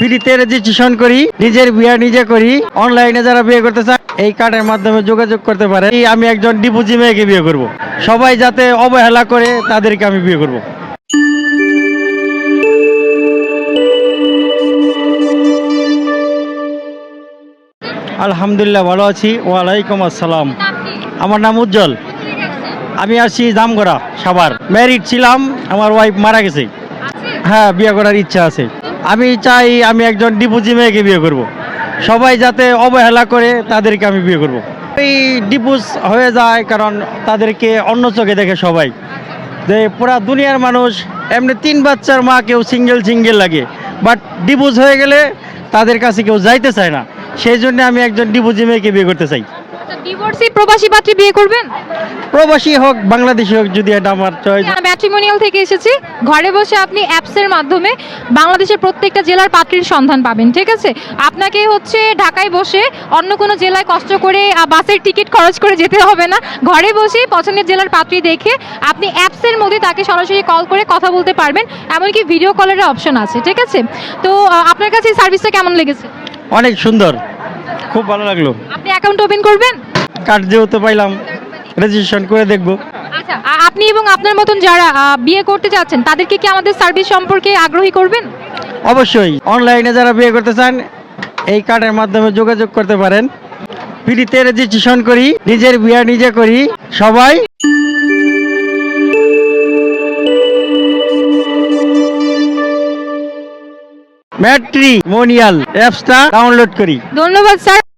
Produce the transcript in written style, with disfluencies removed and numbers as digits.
ফ্রিতে রেজিস্ট্রেশন করি, নিজের বিয়ে নিজে করি। অনলাইনে যারা বিয়ে করতে চান এই কার্ডের মাধ্যমে যোগাযোগ করতে পারে। আমি একজন ডিপুজি মেয়েকে বিয়ে করব, সবাই যাতে অবহেলা করে তাদেরকে আমি বিয়ে করব। আলহামদুলিল্লাহ ভালো আছি। ওয়ালাইকুম আসসালাম। আমার নাম উজ্জ্বল। আমি আসছি জামগড়া, সাভার। ম্যারিড ছিলাম, আমার ওয়াইফ মারা গেছে। হ্যাঁ, বিয়ে করার ইচ্ছা আছে। আমি চাই আমি একজন ডিপুজি মেয়েকে বিয়ে করব, সবাই যাতে অবহেলা করে তাদেরকে আমি বিয়ে করব। এই ডিপুজ হয়ে যায় কারণ তাদেরকে অন্য চোখে দেখে সবাই, যে পুরা দুনিয়ার মানুষ এমনি 3 বাচ্চার মা কেউ সিঙ্গেল লাগে, বাট ডিপুজ হয়ে গেলে তাদের কাছে কেউ যাইতে চায় না। সেই জন্য আমি একজন ডিপুজি মেয়েকে বিয়ে করতে চাই। ডিভোর্সি প্রবাসী পাত্রী বিয়ে করবেন? প্রবাসী হোক বাংলাদেশি হোক, যদি এটা আমার চয়েস। আমি ম্যাট্রিমোনিয়াল থেকে এসেছি। ঘরে বসে আপনি অ্যাপসের মাধ্যমে বাংলাদেশের প্রত্যেকটা জেলার পাত্রীর সন্ধান পাবেন, ঠিক আছে? আপনাকে হচ্ছে ঢাকায় বসে অন্য কোনো জেলায় কষ্ট করে বাসের টিকিট খরচ করে যেতে হবে না। ঘরে বসে পছন্দের জেলার পাত্রী দেখে আপনি অ্যাপসের মধ্যে তাকে সরাসরি কল করে কথা বলতে পারবেন। এমনকি ভিডিও কলের অপশন আছে, ঠিক আছে? তো আপনার কাছে এই সার্ভিসটা কেমন লেগেছে? অনেক সুন্দর, খুব ভালো লাগলো। আপনি অ্যাকাউন্ট ওপেন করবেন? কার্ড যেহেতু পাইলাম, রেজিস্ট্রেশন করে দেখবো। আচ্ছা, আপনি এবং আপনার মতন যারা বিয়ে করতে চাচ্ছেন তাদেরকে কি আমাদের সার্ভিস সম্পর্কে আগ্রহী করবেন? অবশ্যই অনলাইনে যারা বিয়ে করতে চান এই কার্ডের মাধ্যমে যোগাযোগ করতে পারেন। ফ্রিতে রেজিস্ট্রেশন করি, নিজের বিয়ে নিজে করি। সবাই ম্যাট্রিমোনিয়াল অ্যাপসটা ডাউনলোড করি। ধন্যবাদ স্যার।